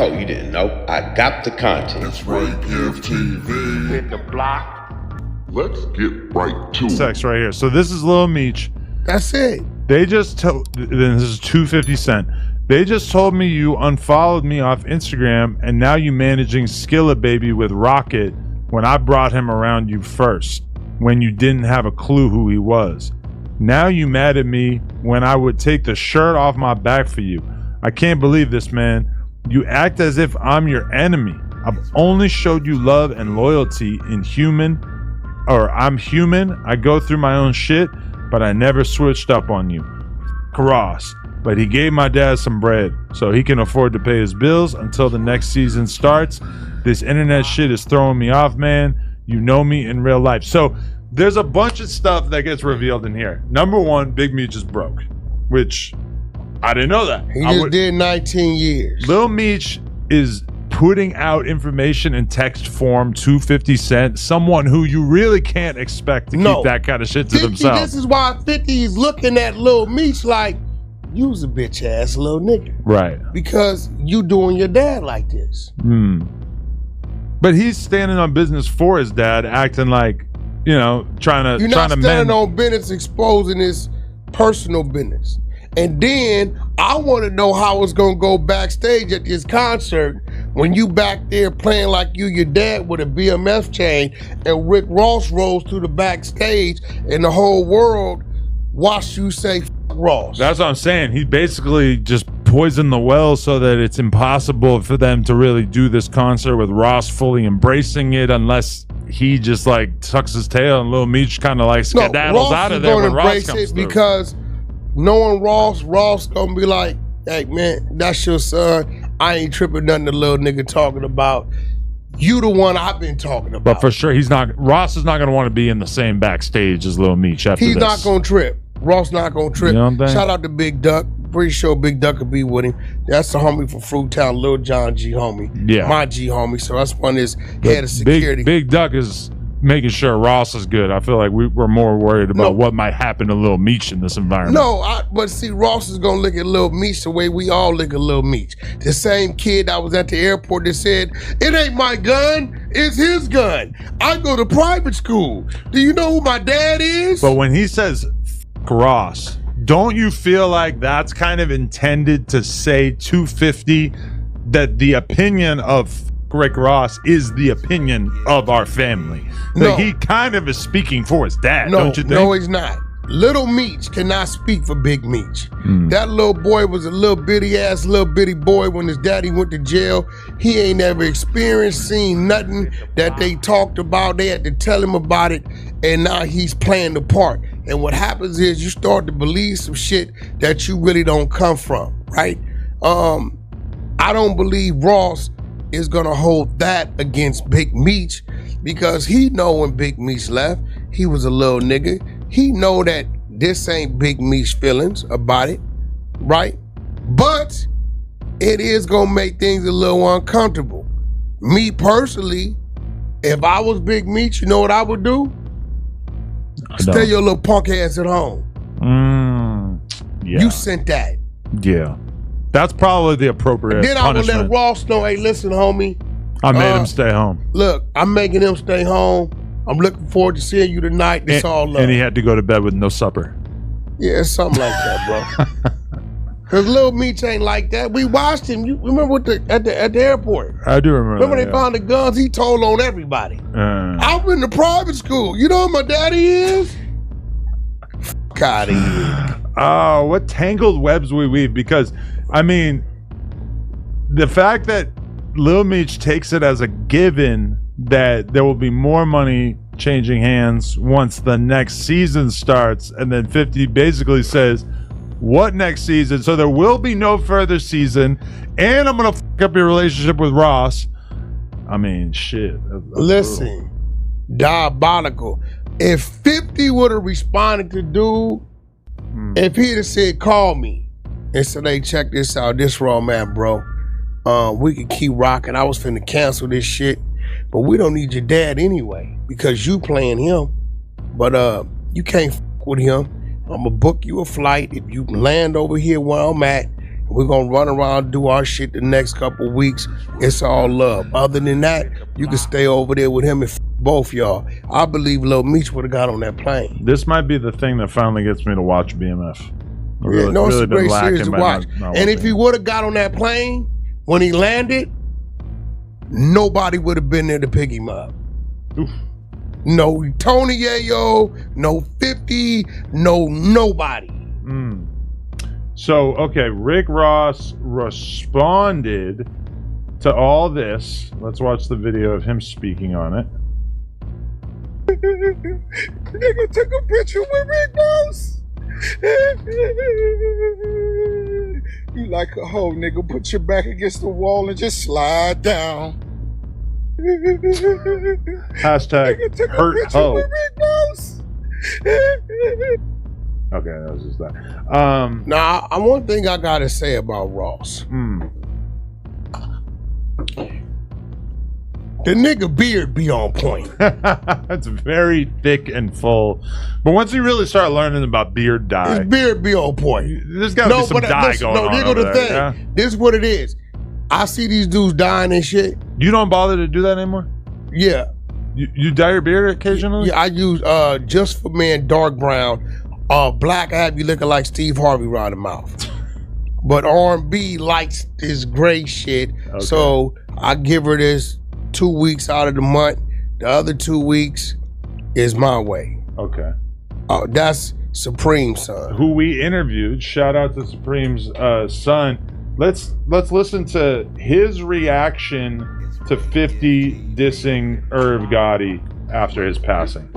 Oh, you didn't know? I got the content. That's right, PFTV. Hit the block. Let's get right to it. Text right here. So this is Lil Meech. That's it. They just told, then this is 250 Cent. They just told me you unfollowed me off Instagram and now you managing Skillet Baby with Rocket when I brought him around you first, when you didn't have a clue who he was. Now you mad at me when I would take the shirt off my back for you. I can't believe this, man. You act as if I'm your enemy. I've only showed you love and loyalty I'm human. I go through my own shit, but I never switched up on you. Ross. But he gave my dad some bread so he can afford to pay his bills until the next season starts. This internet shit is throwing me off, man. You know me in real life. So there's a bunch of stuff that gets revealed in here. Number one, Big Meech is broke, which I didn't know that. He just did 19 years. Lil Meech is putting out information in text form to 50 Cent, someone who you really can't expect to keep that kind of shit to 50, themselves. This is why 50 is looking at Lil Meech like, you's a bitch ass little nigga. Right. Because you doing your dad like this. But he's standing on business for his dad, acting like, you know, trying to You're not standing on business, exposing his personal business. And then I want to know how it's gonna go backstage at this concert when you back there playing like you your dad with a BMF chain and Rick Ross rolls through the backstage and the whole world watch you say F Ross. That's what I'm saying. He basically just poisoned the well so that it's impossible for them to really do this concert with Ross fully embracing it unless he just like tucks his tail and Lil Meech kind of like skedaddles out of there when Ross comes through. Because knowing Ross gonna be like, hey man, that's your son. I ain't tripping nothing the little nigga talking about. You the one I've been talking about. But for sure, Ross is not gonna want to be in the same backstage as Lil Meech after He's this. not gonna trip. Ross not gonna trip. You know what I'm saying? Shout out to Big Duck. Pretty sure Big Duck could be with him. That's the homie from Fruittown, Lil John G homie. Yeah. My G homie. So that's one of his head of security. Big Duck is making sure Ross is good. I feel like we're more worried about what might happen to Lil Meech in this environment. But see, Ross is gonna look at Lil Meech the way we all look at Lil Meech. The same kid that was at the airport that said, it ain't my gun, it's his gun. I go to private school. Do you know who my dad is? But when he says Ross, don't you feel like that's kind of intended to say 250 that the opinion of Rick Ross is the opinion of our family? Like he kind of is speaking for his dad, don't you think? No, he's not. Little Meech cannot speak for Big Meech. That little boy was a little bitty boy when his daddy went to jail. He ain't never experienced, seen nothing that they talked about. They had to tell him about it, and now he's playing the part. And what happens is you start to believe some shit that you really don't come from, right? I don't believe Ross is gonna hold that against Big Meech because he know when Big Meech left, he was a little nigga. He know that this ain't Big Meech feelings about it, right? But it is gonna make things a little uncomfortable. Me personally, if I was Big Meech, you know what I would do? Stay your little punk ass at home. Yeah. You sent that. Yeah. That's probably the appropriate Then I would punishment. let Ross know, hey, listen, homie. I made him stay home. Look, I'm making him stay home. I'm looking forward to seeing you tonight. It's all love. And he had to go to bed with no supper. Yeah, something like that, bro. Cause Lil Meech ain't like that. We watched him. You remember at the airport? I do remember. Remember they found the guns? He told on everybody. I've been to private school. You know who my daddy is? F*** out of here. Oh, what tangled webs we weave. Because, I mean, the fact that Lil Meech takes it as a given that there will be more money changing hands once the next season starts, and then 50 basically says, what next season? So there will be no further season, and I'm gonna fuck up your relationship with Ross. I mean, shit. Listen, diabolical. If 50 would have responded to dude, if he'd have said, call me and said, hey, check this out, this raw man, bro. We can keep rocking. I was finna cancel this shit, but we don't need your dad anyway because you playing him. But you can't fuck with him. I'm gonna book you a flight. If you land over here where I'm at, We're gonna run around, do our shit the next couple weeks. It's all love. Other than that, you can stay over there with him and both y'all. I believe Lil Meech would have got on that plane. This might be the thing that finally gets me to watch BMF. It's a great series to watch. And if he would have got on that plane when he landed, nobody would have been there to pick him up. Oof. No Tony Yayo, no 50, no nobody. So, okay, Rick Ross responded to all this. Let's watch the video of him speaking on it. Nigga took a picture with Rick Ross. You like a hoe, nigga. Put your back against the wall and just slide down. Hashtag hurt hoe. With Rick Ross. Okay, that was just that. Now, one thing I gotta say about Ross. The nigga beard be on point. It's very thick and full. But once you really start learning about beard dye, his beard be on point. There's gotta be some dye going on. No, over the there, thing. yeah? This is what it is. I see these dudes dying and shit. You don't bother to do that anymore? Yeah. You dye your beard occasionally? Yeah, I use Just for Men dark brown. Black, I have you looking like Steve Harvey around the mouth. But R&B likes this gray shit. Okay. So I give her this 2 weeks out of the month. The other 2 weeks is my way. Okay. That's Supreme's son. Who we interviewed. Shout out to Supreme's son. Let's listen to his reaction to 50 dissing Irv Gotti after his passing.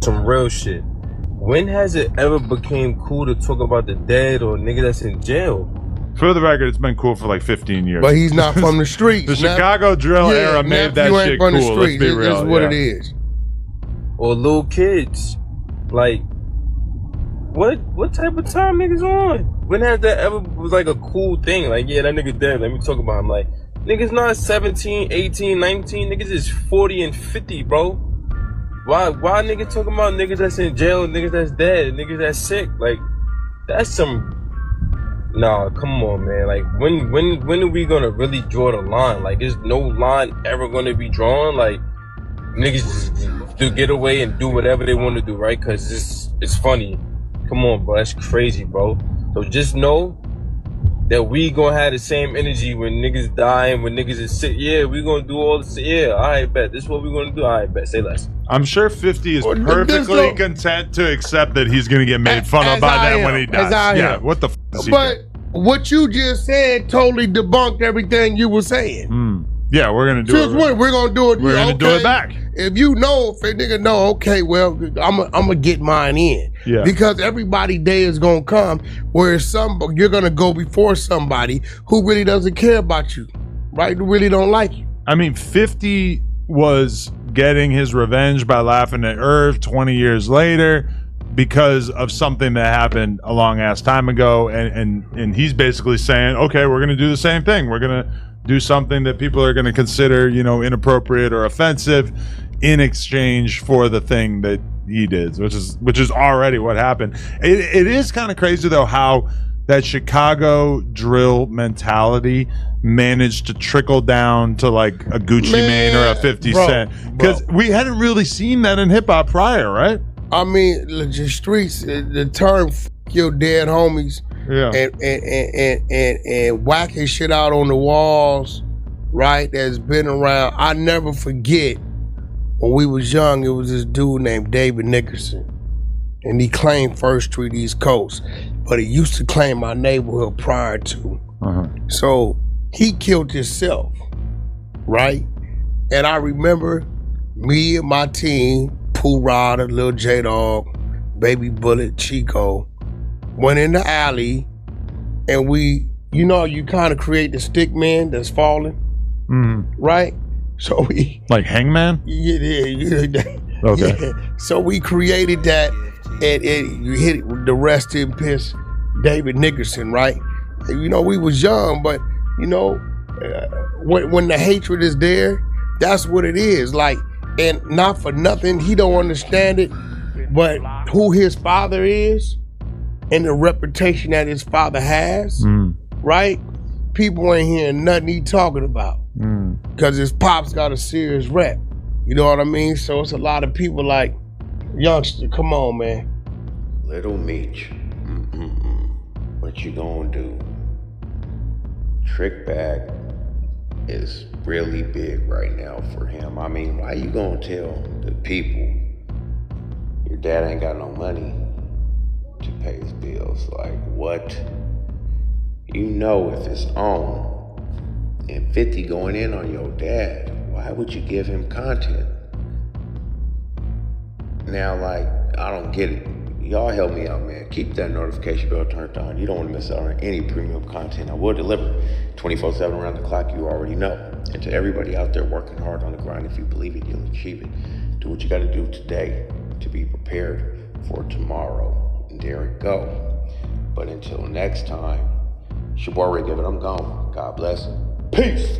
Some real shit. When has it ever became cool to talk about the dead or nigga that's in jail? For the record, it's been cool for like 15 years. But he's not from the streets. The Chicago drill era made that shit cool. Let's be real. That's what it is. Or little kids. Like, what type of time niggas on? When has that ever was like a cool thing? Like, yeah, that nigga dead. Let me talk about him. Like, niggas not 17, 18, 19. Niggas is 40 and 50, bro. Why niggas talking about niggas that's in jail, niggas that's dead, niggas that's sick? Like, that's some... Nah, come on, man. Like, when are we gonna really draw the line? Like, is no line ever gonna be drawn? Like, niggas just do get away and do whatever they want to do, right? Cause it's funny. Come on, bro. That's crazy, bro. So just know that we gonna have the same energy when niggas die and when niggas is sick. Yeah, we gonna do all this. Yeah, I bet. This is what we gonna do. I bet. Say less. I'm sure 50 is perfectly content to accept that he's gonna get made fun of by that when he dies. Yeah, what the f is he But what you just said totally debunked everything you were saying. Yeah, we're gonna do it. We're gonna do it. We're gonna do it back. If you know, if a nigga know, okay, well, I'm gonna get mine in. Yeah. Because everybody day is gonna come where you're gonna go before somebody who really doesn't care about you, right? Who really don't like you. I mean, 50 was getting his revenge by laughing at Irv 20 years later because of something that happened a long ass time ago, and he's basically saying, okay, we're gonna do the same thing. We're gonna do something that people are gonna consider, inappropriate or offensive in exchange for the thing that he did, which is already what happened. It is kind of crazy though how that Chicago drill mentality managed to trickle down to like a Gucci Mane or a 50 Cent, because we hadn't really seen that in hip hop prior, right? I mean, the streets, the term "f your dead homies," yeah, and whacking shit out on the walls, right? That's been around. I never forget when we was young. It was this dude named David Nickerson, and he claimed First Street East Coast, but he used to claim my neighborhood prior to. So he killed himself, right? And I remember me and my team, Pooh Rider, Lil J Dog, Baby Bullet, Chico, went in the alley, and we, you kind of create the stick man that's falling, right? So we like Hangman. Yeah. Okay. Yeah. So we created that, and you hit the rest in piss, David Nickerson, right? And, we was young, but when the hatred is there, that's what it is. Like, and not for nothing, he don't understand it, but who his father is, and the reputation that his father has, right? People ain't hearing nothing he talking about because his pops got a serious rep. You know what I mean? So it's a lot of people like, youngster, come on, man. Lil Meech, what you gonna do? Trick bag is really big right now for him. I mean, why you gonna tell the people your dad ain't got no money to pay his bills? Like, what? You know if it's on and 50 going in on your dad, why would you give him content? Now, like, I don't get it. Y'all help me out, man. Keep that notification bell turned on. You don't want to miss out on any premium content. I will deliver 24/7 around the clock, you already know. And to everybody out there working hard on the grind, if you believe it, you'll achieve it. Do what you got to do today to be prepared for tomorrow. And there it go. But until next time, it's your boy Ray Gibbon. I'm gone. God bless. Peace.